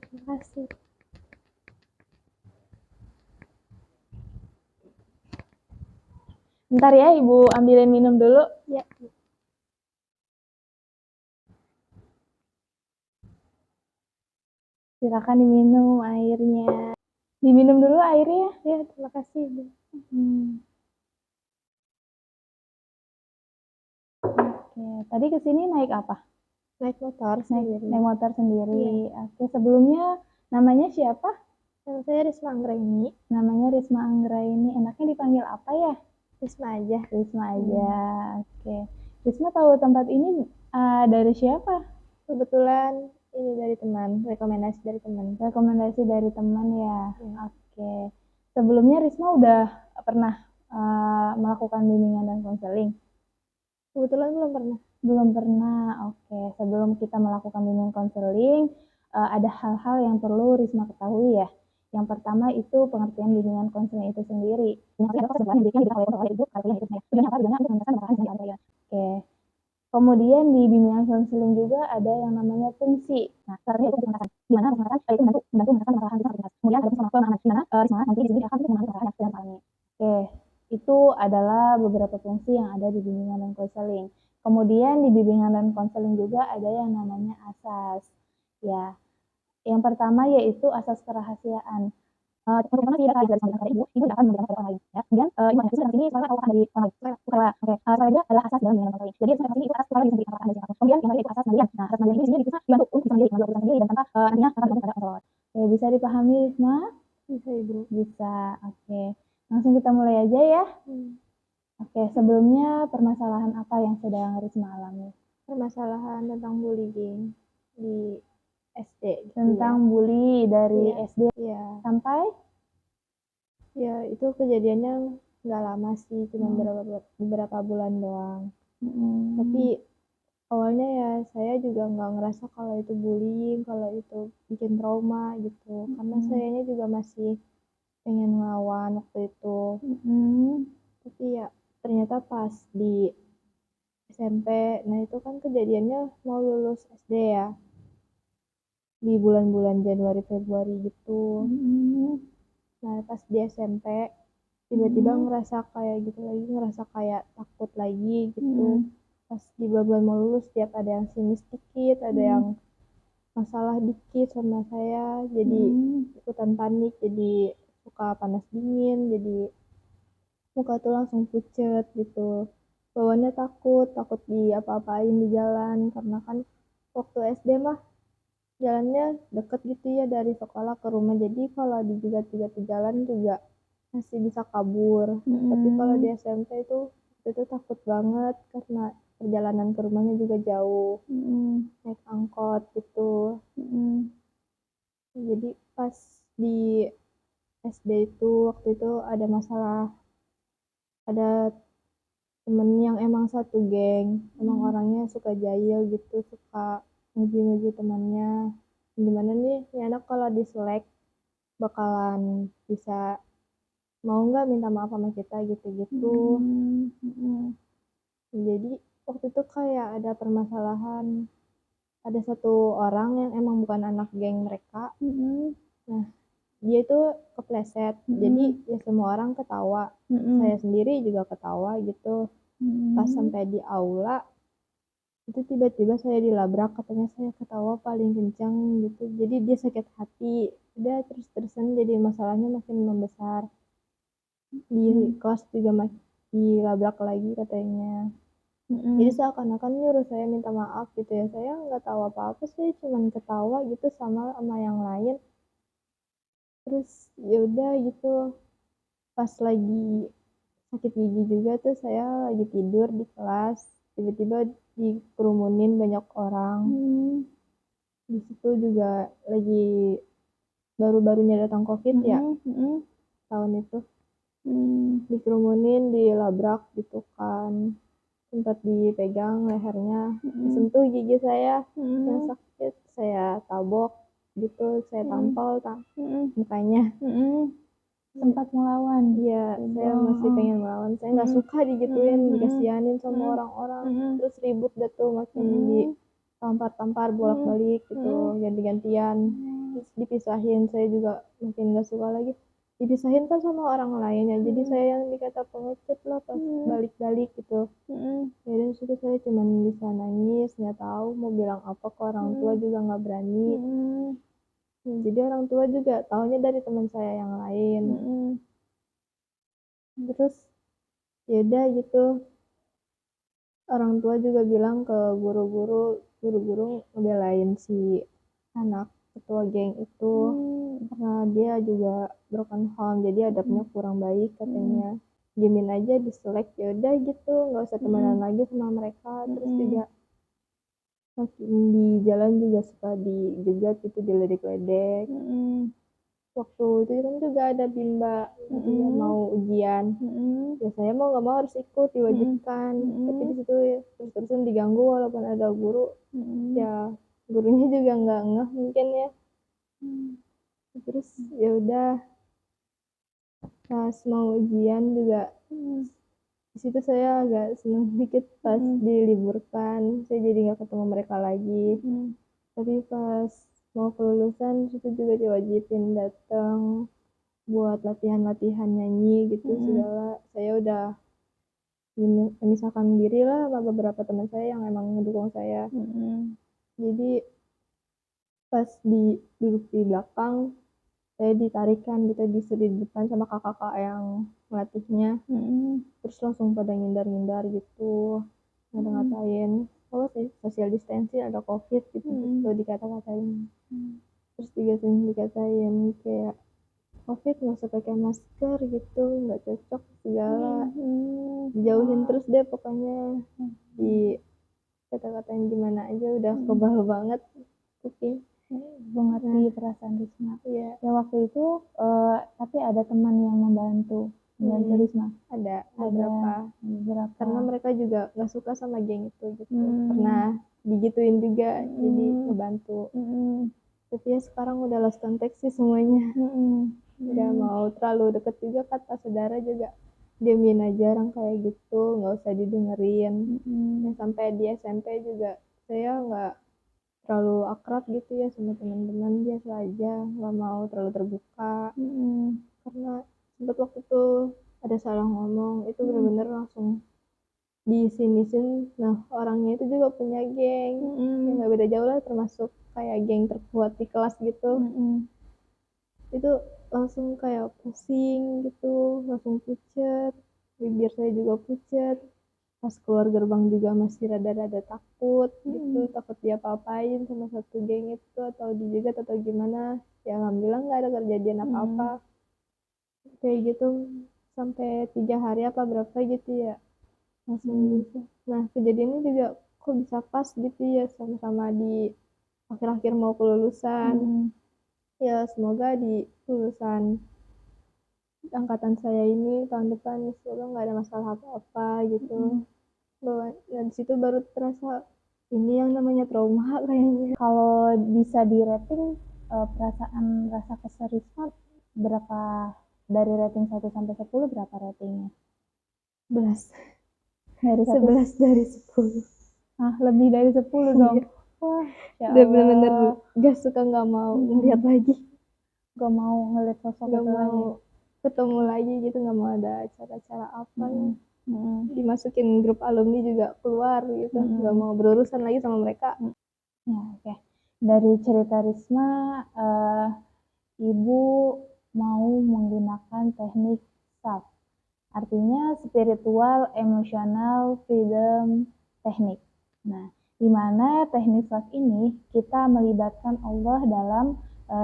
terima kasih. Bentar ya, Ibu ambilin minum dulu. Ya. Silakan diminum airnya. Diminum dulu airnya. Ya, terima kasih, Bu. Oke, tadi kesini naik apa? Naik motor sendiri. Naik motor sendiri. Oke, sebelumnya namanya siapa? Nama saya Risma Anggraini. Namanya Risma Anggraini. Enaknya dipanggil apa ya? Risma aja. Risma aja. Oke. Risma tahu tempat ini dari siapa? Kebetulan ini dari teman, rekomendasi dari teman. Rekomendasi dari teman ya. Oke. Sebelumnya Risma udah pernah melakukan bimbingan dan konseling? Kebetulan belum pernah. Belum pernah. Oke. Sebelum kita melakukan bimbingan konseling, ada hal-hal yang perlu Risma ketahui ya. Yang pertama itu pengertian bimbingan konseling itu sendiri. Oke. Kemudian di bimbingan konseling juga ada yang namanya fungsi. Nah, caranya itu penjelasan. Di mana penjelasan itu membantu menjelaskan masalah kita. Kemudian ada pemahaman di mana Risma nanti di sini akan mengambil masalah yang sedang alami. Oke, itu adalah beberapa fungsi yang ada di bimbingan dan konseling. Kemudian di bimbingan dan konseling juga ada yang namanya asas. Ya, yang pertama yaitu asas kerahasiaan. Untuk informasi dari ibu tidak akan memberikan kepada orang lain. Ya. Kemudian ibu hanya di sini soalnya tahu akan dari orang lain. Soalnya, oke. Soalnya adalah asas dalam bimbingan konseling. Jadi asas ini itu asas selalu bisa dikatakan ada siapa. Kemudian yang itu asas mandirian. Nah, asas mandirian ini sendiri bisa dibantu untuk bisa mandiri, mengambil keputusan sendiri dan tanpa nantinya akan bergantung pada orang. Oke, bisa dipahami Risma? Bisa, Ibu. Bisa. Oke. Langsung kita mulai aja ya. Oke, sebelumnya permasalahan apa yang sedang Risma alami? Permasalahan tentang bullying di SD. Tentang bully dari SD sampai? Ya, itu kejadiannya nggak lama sih, cuma beberapa bulan doang. Tapi awalnya ya saya juga nggak ngerasa kalau itu bullying, kalau itu bikin trauma gitu. Karena sayanya juga masih pengen ngelawan waktu itu. Tapi ya ternyata pas di SMP, nah itu kan kejadiannya mau lulus SD ya, di bulan-bulan Januari Februari gitu. Nah pas di SMP tiba-tiba ngerasa kayak gitu lagi, ngerasa kayak takut lagi gitu. Pas di bulan mau lulus setiap ada yang sinis dikit, ada yang masalah dikit sama saya, jadi ikutan panik, jadi suka panas dingin, jadi muka tuh langsung pucet gitu. Bawaannya takut di apa-apain di jalan, karena kan waktu SD mah jalannya deket gitu ya dari sekolah ke rumah, jadi kalau dijegat-jegat di jalan juga masih bisa kabur. Tapi kalau di SMP itu takut banget karena perjalanan ke rumahnya juga jauh, naik angkot gitu. Jadi pas di SD itu waktu itu ada masalah, ada temen yang emang satu geng, emang orangnya suka jahil gitu, suka nguji-nguji temannya, gimana nih anak kalau diselek bakalan bisa mau nggak minta maaf sama kita gitu-gitu. Jadi waktu itu kayak ada permasalahan, ada satu orang yang emang bukan anak geng mereka. Nah dia itu kepleset, jadi ya semua orang ketawa, saya sendiri juga ketawa gitu. Pas sampai di aula itu tiba-tiba saya dilabrak, katanya saya ketawa paling kencang gitu, jadi dia sakit hati, udah terus-terusan jadi masalahnya makin membesar. Di kelas juga dilabrak lagi katanya. Jadi seakan-akan nyuruh saya minta maaf gitu ya, saya nggak tahu apa-apa sih, cuman ketawa gitu sama yang lain. Terus ya udah gitu, pas lagi sakit gigi juga tuh saya lagi tidur di kelas, tiba-tiba dikerumunin banyak orang. Di situ juga lagi baru-barunya datang COVID ya, tahun itu. Dikerumunin, dilabrak gitu kan, sempat dipegang lehernya, disentuh gigi saya yang sakit, saya tabok gitu, saya tampol mukanya. Sempat melawan. Iya, saya masih pengen melawan, saya nggak suka digituin, dikasihanin sama orang-orang. Terus ribut dah tuh, makin ditampar-tampar bolak-balik gitu, ganti-gantian. dipisahin. Saya juga makin gak suka lagi, dipisahin kan sama orang lain ya, jadi saya yang dikata pengecut lah pas balik-balik gitu. Ya dari situ saya cuman bisa nangis, nggak tahu mau bilang apa ke orang tua juga nggak berani. Jadi orang tua juga taunya dari teman saya yang lain. Terus ya udah gitu, orang tua juga bilang ke guru-guru ngebelain si anak ketua geng itu karena dia juga broken home, jadi adabnya kurang baik katanya. Jamin aja diselek, ya udah gitu, nggak usah temenan lagi sama mereka. Terus juga makin di jalan juga suka dijegat gitu, diledek-ledek. Waktu itu kan juga ada bimba dia mau ujian, ya saya mau nggak mau harus ikut, diwajibkan. Tapi di situ ya, terus-terusan diganggu walaupun ada guru. Ya gurunya juga nggak ngeh mungkin ya. Terus ya udah pas mau ujian juga di situ saya agak seneng dikit pas diliburkan, saya jadi nggak ketemu mereka lagi. Tapi pas mau kelulusan situ juga diwajibin datang buat latihan nyanyi gitu segala. Saya udah memisahkan diri lah sama beberapa teman saya yang emang mendukung saya. Jadi pas duduk di belakang, saya ditarikan gitu, disuruh di depan sama kakak-kakak yang melatihnya. Terus langsung pada ngindar-ngindar gitu, ngata-ngatain kalau social distancing ada covid gitu, dikata-katain. Terus dikatain kayak covid nggak usah pakai masker gitu, nggak cocok segala, dijauhin terus deh pokoknya. Di kata-katain gimana aja udah kebal banget kuping. Mengerti perasaan Risma. Iya. Ya waktu itu tapi ada teman yang membantu Risma. Ada beberapa. Karena mereka juga nggak suka sama geng itu gitu. Pernah digituin juga, jadi ngebantu. Tapi ya sekarang udah lost contact sih semuanya. Nggak mau terlalu deket juga, kata saudara juga diemin aja orang kayak gitu, nggak usah didengerin. Sampai di SMP juga saya nggak terlalu akrab gitu ya sama teman-teman, biasa aja, nggak mau terlalu terbuka. Karena sempat waktu itu ada salah ngomong, itu benar-benar langsung disinisin. Nah orangnya itu juga punya geng, yang nggak beda jauh lah, termasuk kayak geng terkuat di kelas gitu. Itu langsung kayak pusing gitu, langsung pucet, bibir saya juga pucet. Pas keluar gerbang juga masih rada-rada takut gitu, takut dia apa-apain sama satu geng itu, atau dijegat atau gimana. Ya alhamdulillah nggak ada kejadian apa-apa. Kayak gitu sampai 3 hari apa berapa gitu ya langsung bisa. Nah kejadiannya juga kok bisa pas gitu ya, sama-sama di akhir-akhir mau kelulusan. Ya semoga di lulusan angkatan saya ini tahun depan semoga nggak ada masalah apa-apa gitu. Bahwa di situ baru terasa ini yang namanya trauma kayaknya. Kalau bisa di rating perasaan rasa kesel Risma berapa, dari rating 1 sampai 10 berapa ratingnya? 11. Dari 11 dari 10. Lebih dari 10 dong. Wah, ya udah Allah. bener-bener gak suka, gak mau ngeliat lagi, gak mau ngeliat sosok gak itu mau lagi, ketemu lagi gitu, gak mau ada acara-acara apa ya. Dimasukin grup alumni juga keluar gitu, gak mau berurusan lagi sama mereka. Ya, oke. Dari cerita Risma, Ibu mau menggunakan teknik SAF, artinya spiritual emotional freedom technique. Nah, di mana teknik SAF ini kita melibatkan Allah dalam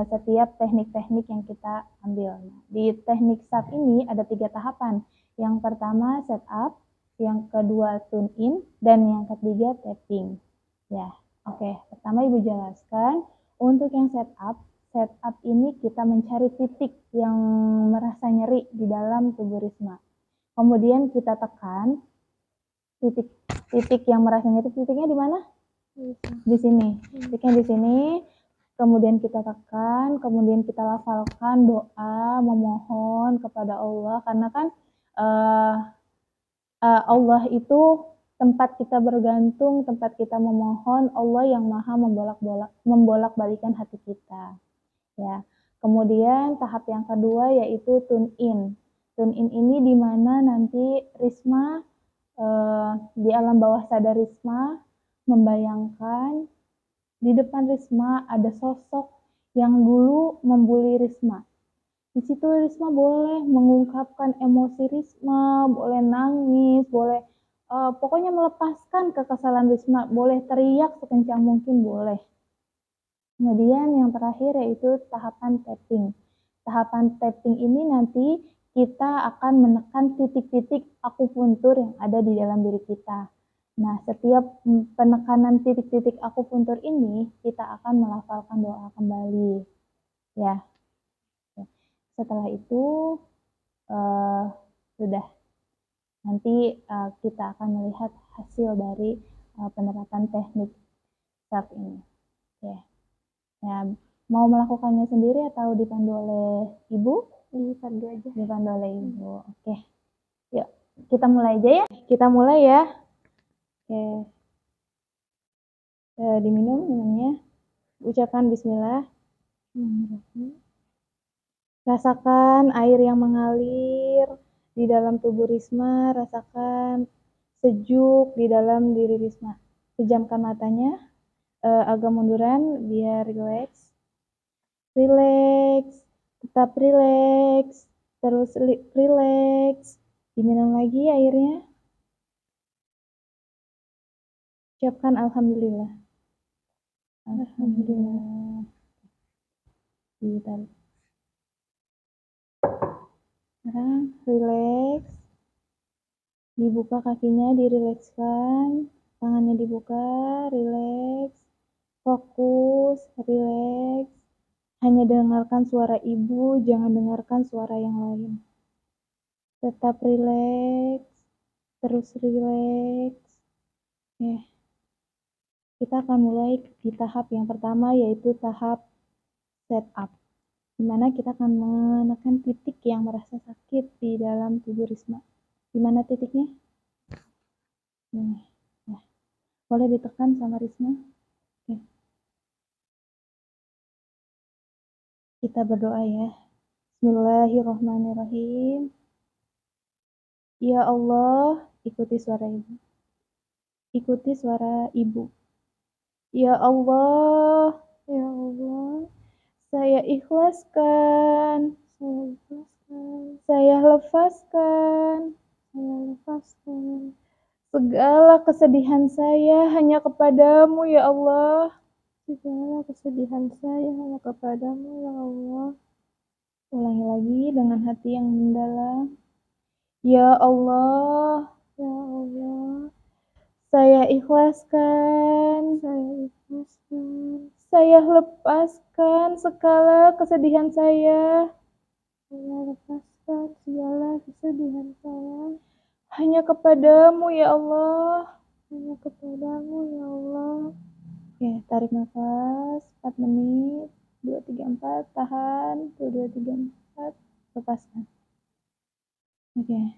setiap teknik-teknik yang kita ambil. Nah, di teknik SAF ini ada 3 tahapan. Yang pertama setup, yang kedua tune in, dan yang ketiga tapping. Ya, oke. Pertama Ibu jelaskan untuk yang setup ini kita mencari titik yang merasa nyeri di dalam tubuh Risma. Kemudian kita tekan titik yang merasa nyeri, titiknya di mana? Di sini. Titiknya di sini. Kemudian kita tekan, kemudian kita lafalkan doa memohon kepada Allah, karena kan Allah itu tempat kita bergantung, tempat kita memohon, Allah yang maha membolak-balikan hati kita. Ya. Kemudian tahap yang kedua yaitu tune-in. Tune-in ini di mana nanti Risma di alam bawah sadar Risma membayangkan di depan Risma ada sosok yang dulu membuli Risma. Di situ Risma boleh mengungkapkan emosi Risma, boleh nangis, boleh pokoknya melepaskan kekesalan Risma, boleh teriak sekencang mungkin boleh. Kemudian yang terakhir yaitu tahapan tapping. Tahapan tapping ini nanti kita akan menekan titik-titik akupuntur yang ada di dalam diri kita. Nah, setiap penekanan titik-titik akupuntur ini, kita akan melafalkan doa kembali. Ya. Setelah itu, sudah. Nanti kita akan melihat hasil dari penerapan teknik saat ini. Ya. Ya, mau melakukannya sendiri atau dipandu oleh ibu? Dipandu aja. Dipandu oleh ibu. Oke. Yuk, kita mulai aja ya. Kita mulai ya. Oke. Diminum minumnya. Ucapkan bismillah. Rasakan air yang mengalir di dalam tubuh Risma. Rasakan sejuk di dalam diri Risma. Pejamkan matanya. Agak munduran biar rileks. Rileks. Tetap rileks, terus rileks. Diminum lagi airnya. Ucapkan alhamdulillah. Alhamdulillah. Ditarik. Sekarang rileks. Dibuka kakinya, dirilekskan. Tangannya dibuka, rileks. Fokus, rileks. Hanya dengarkan suara ibu, jangan dengarkan suara yang lain. Tetap rileks, terus rileks. Oke. Kita akan mulai di tahap yang pertama yaitu tahap setup. Di mana kita akan menekan titik yang merasa sakit di dalam tubuh Risma. Di mana titiknya? Ini. Nah, boleh ditekan sama Risma. Oke. Kita berdoa ya. Bismillahirrahmanirrahim. Ya Allah, ikuti suara ibu. Ikuti suara ibu. Ya Allah, ya Allah, saya ikhlaskan. Saya lepaskan. Segala kesedihan saya hanya kepadamu ya Allah. Segala kesedihan saya hanya kepadamu ya Allah. Ulangi lagi dengan hati yang mendalam. Ya Allah, ya Allah, saya ikhlaskan. Saya lepaskan segala kesedihan saya. Saya lepaskan segala kesedihan saya. Hanya kepadamu ya Allah. Hanya kepadamu ya Allah. Oke, tarik nafas 4 menit. 2, 3, 4. Tahan. 2, 3, 4. Lepaskan. Oke.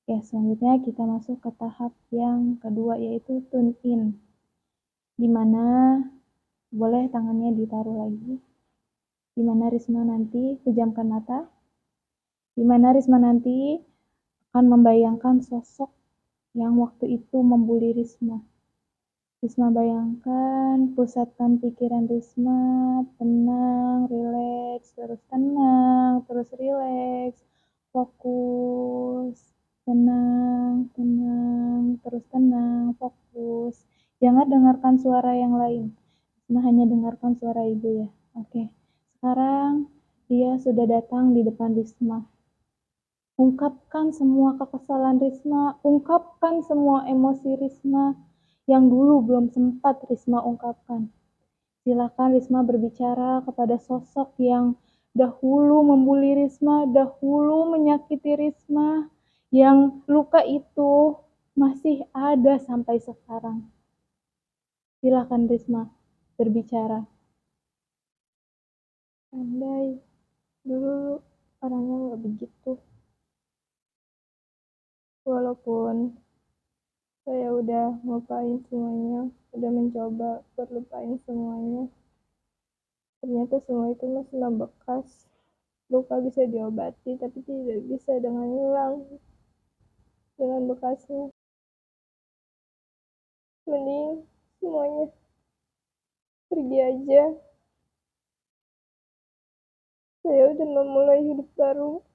Oke, selanjutnya kita masuk ke tahap yang kedua yaitu tune in. Dimana boleh tangannya ditaruh lagi. Dimana Risma nanti pejamkan mata. Dimana Risma nanti akan membayangkan sosok yang waktu itu membuli Risma. Risma bayangkan, pusatkan pikiran Risma, tenang, rileks, terus tenang, terus rileks, fokus, tenang, tenang, terus tenang, fokus. Jangan dengarkan suara yang lain, Risma hanya dengarkan suara ibu ya. Oke, sekarang dia sudah datang di depan Risma. Ungkapkan semua kekesalan Risma, ungkapkan semua emosi Risma yang dulu belum sempat Risma ungkapkan. Silakan Risma berbicara kepada sosok yang dahulu membuli Risma, dahulu menyakiti Risma, yang luka itu masih ada sampai sekarang. Silakan Risma berbicara. Andai dulu orangnya nggak begitu. Walaupun saya udah ngelupain semuanya, udah mencoba buat lupain semuanya. Ternyata semua itu masih membekas. Luka bisa diobati, tapi tidak bisa dengan hilang dengan bekasnya. Mending semuanya pergi aja. Saya udah memulai hidup baru.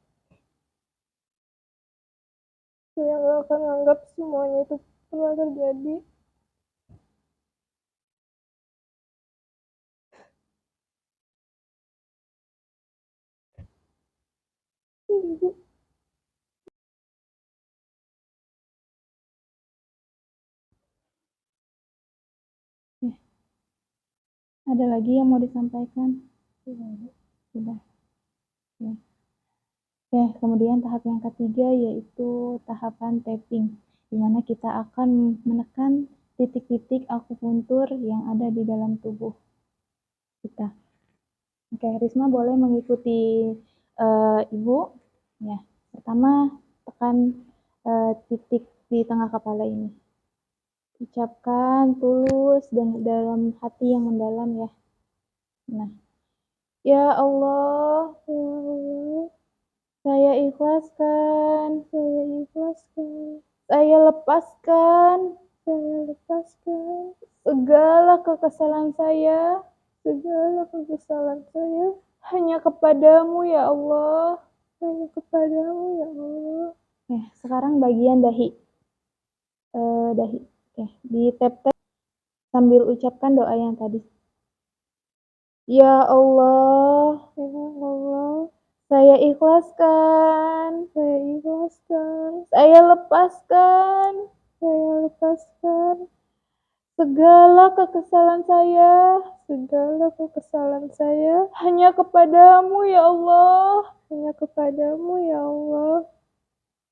Saya nggak akan anggap semuanya itu pernah terjadi. Ibu. Ada lagi yang mau disampaikan? Sudah. Oke, kemudian tahap yang ketiga yaitu tahapan tapping, di mana kita akan menekan titik-titik akupuntur yang ada di dalam tubuh kita. Oke, Risma boleh mengikuti Ibu. Ya, pertama tekan titik di tengah kepala ini. Ucapkan tulus dan dalam hati yang mendalam ya. Nah, ya Allah, saya ikhlaskan, saya lepaskan segala kekesalan saya, hanya kepadamu ya Allah. Sekarang bagian dahi. Dahi. Oke, di tap-tap sambil ucapkan doa yang tadi. Ya Allah, saya ikhlaskan, saya lepaskan segala kekesalan saya, hanya kepadamu ya Allah.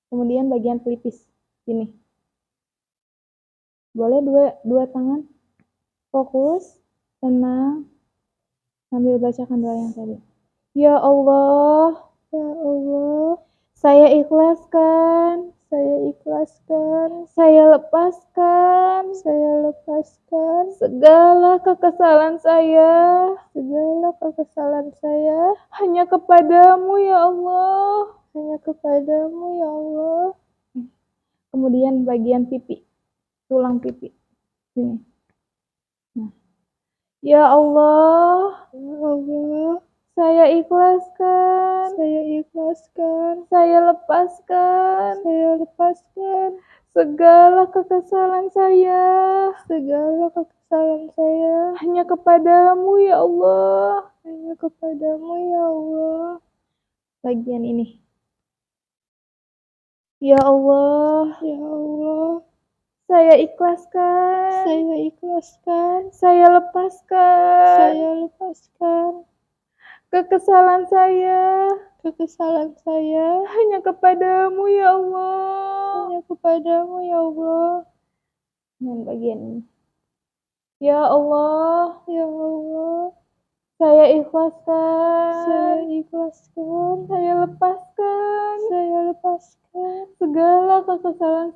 Kemudian bagian pelipis sini. Boleh dua tangan. Fokus, tenang, sambil bacakan doa yang tadi. Ya Allah, saya ikhlaskan, saya lepaskan segala kekesalan saya, hanya kepadamu ya Allah. Kemudian bagian pipi, tulang pipi sini. Nah, ya Allah, saya ikhlaskan, saya lepaskan segala kekesalan saya, hanya kepadamu ya Allah. Bagian ini. Ya Allah, saya ikhlaskan, saya lepaskan kekesalan saya, hanya kepadamu ya Allah. Dan bagian ini. Ya Allah, saya ikhlaskan, saya lepaskan segala kekesalan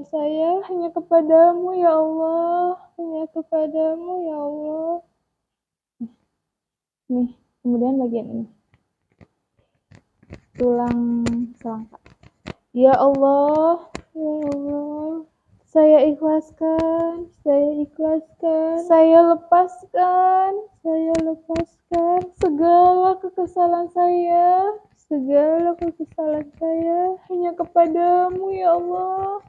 saya, hanya kepadamu ya Allah. Nih, kemudian bagian ini. Tulang selangkah. Ya Allah, saya ikhlaskan, saya lepaskan segala kekesalan saya, hanya kepadamu ya Allah.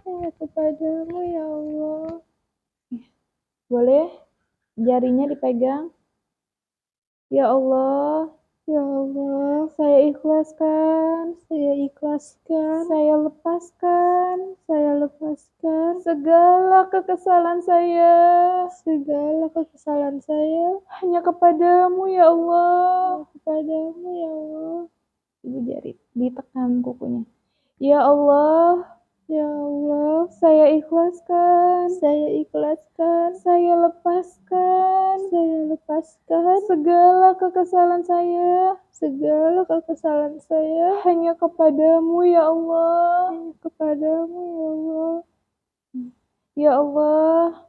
Boleh jarinya dipegang. Ya Allah, saya ikhlaskan, saya lepaskan segala kekesalan saya, hanya kepadamu ya Allah. Ibu jari ditekan kukunya. Ya Allah, saya ikhlaskan, saya lepaskan segala kekesalan saya, hanya kepadamu ya Allah. Ya Allah,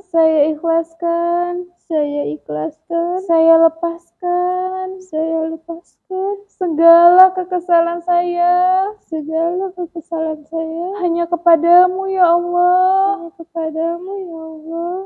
Saya ikhlaskan. Saya ikhlaskan. Saya lepaskan. Saya lepaskan. Segala kekesalan saya. Segala kekesalan saya. Hanya kepadamu ya Allah. Hanya kepadamu ya Allah.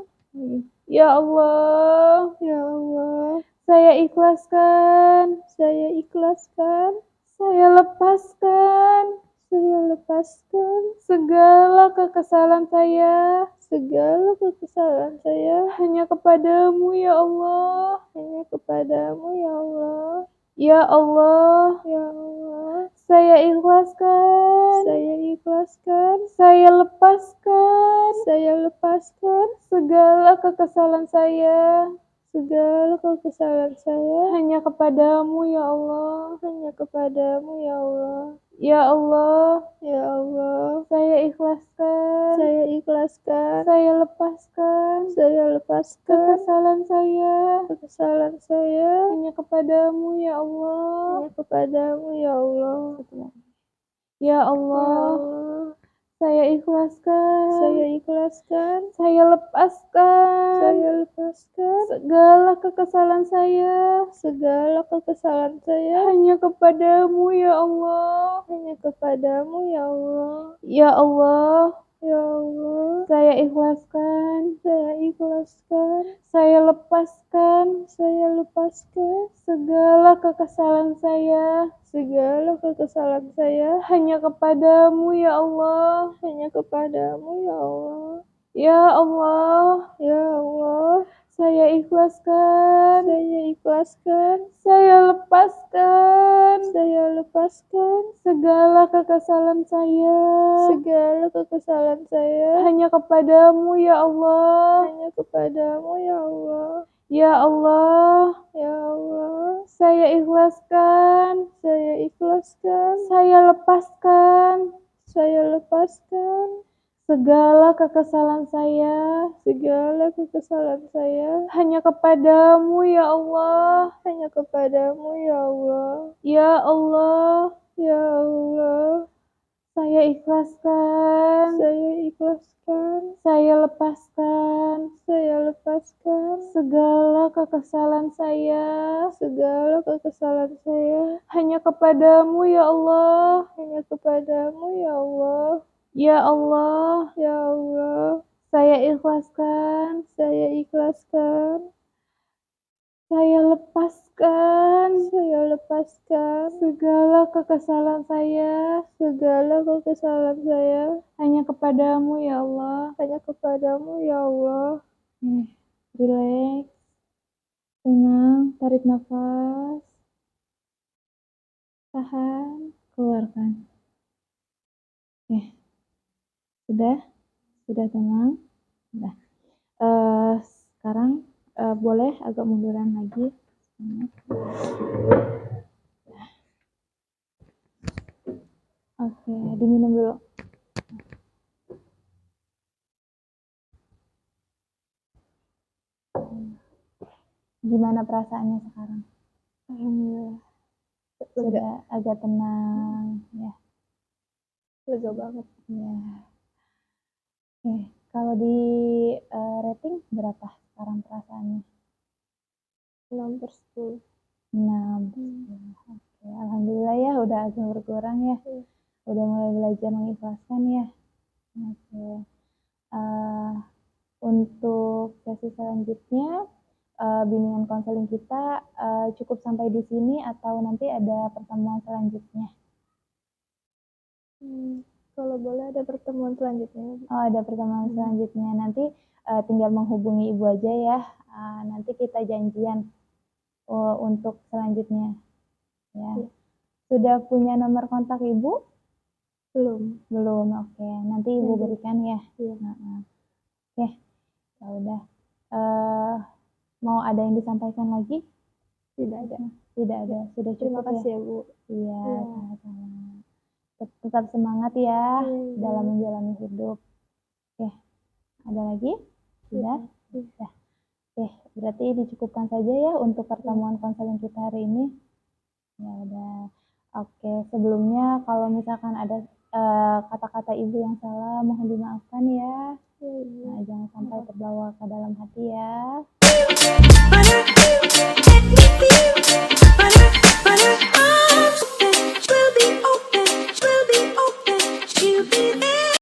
Ya Allah. Ya Allah. Saya ikhlaskan. Saya ikhlaskan. Saya lepaskan. Saya lepaskan. Segala kekesalan saya. Segala kekesalan saya. Hanya kepadamu ya Allah. Hanya kepadamu ya Allah. Ya Allah. Ya Allah. Saya ikhlaskan. Saya ikhlaskan. Saya lepaskan. Saya lepaskan. Segala kekesalan saya. Segala kekesalan saya. Hanya kepadamu ya Allah. Hanya kepadamu ya Allah. Ya Allah. Ya Allah. Saya ikhlaskan. Saya ikhlaskan. Saya lepaskan. Saya lepaskan. Kekesalan saya. Kekesalan saya. Hanya kepadamu ya Allah. Hanya kepadamu ya Allah. Ya Allah. Saya ikhlaskan. Saya ikhlaskan. Saya lepaskan. Saya lepaskan. Segala kekesalan saya. Segala kekesalan saya. Hanya kepadamu ya Allah. Hanya kepadamu ya Allah. Ya Allah. Ya Allah. Saya ikhlaskan. Saya ikhlaskan. Saya lepaskan. Saya lepaskan. Segala kekesalan saya. Segala kekesalan saya. Hanya kepadamu ya Allah. Hanya kepadamu ya Allah. Ya Allah. Ya Allah. Saya ikhlaskan. Saya ikhlaskan. Saya lepaskan. Saya lepaskan. Segala kekesalan saya. Segala kekesalan saya. Hanya kepadamu ya Allah. Hanya kepadamu ya Allah. Ya Allah. Ya Allah. Saya ikhlaskan. Saya ikhlaskan. Saya lepaskan. Saya lepaskan. Segala kekesalan saya. Segala kekesalan saya. Hanya kepadamu ya Allah. Hanya kepadamu ya Allah. Ya Allah. Ya Allah. Saya ikhlaskan. Saya ikhlaskan. Saya lepaskan. Saya lepaskan. Segala kekesalan saya. Segala kekesalan saya. Hanya kepadamu ya Allah. Hanya kepadamu ya Allah. Ya Allah. Ya Allah. Saya ikhlaskan. Saya ikhlaskan. Saya lepaskan. Saya lepaskan. Segala kekesalan saya. Segala kekesalan saya. Hanya kepadamu ya Allah. Hanya kepadamu ya Allah. Relax. Tenang. Tarik nafas. Tahan. Keluarkan. Oke. Sudah tenang. Sudah. Sekarang boleh agak munduran lagi. Oke, diminum dulu. Gimana perasaannya sekarang? Alhamdulillah. Sudah agak tenang, ya. Lega banget. Ya. Oke, kalau di rating berapa sekarang perasaannya? 6/10. 6. Oke, alhamdulillah ya udah agak berkurang ya. Udah mulai belajar mengikhlaskan ya. Oke. Untuk sesi selanjutnya bimbingan konseling kita cukup sampai di sini atau nanti ada pertemuan selanjutnya? Kalau boleh ada pertemuan selanjutnya. Oh, ada pertemuan selanjutnya. Nanti tinggal menghubungi ibu aja ya. Nanti kita janjian untuk selanjutnya. Ya. Sudah punya nomor kontak ibu? Belum. Oke. Nanti ibu berikan ya. Iya. Oke. Ya udah. Mau ada yang disampaikan lagi? Tidak ada. Sudah cukup. Terima kasih ya Bu. Iya, sama-sama. Tetap semangat ya dalam menjalani hidup. Oke. Ada lagi? Sudah? Sudah. Oke, berarti dicukupkan saja ya untuk pertemuan konseling kita hari ini. Ya udah. Oke, sebelumnya kalau misalkan ada kata-kata ibu yang salah mohon dimaafkan ya. Ya, Ibu. Nah, jangan sampai terbawa ke dalam hati ya.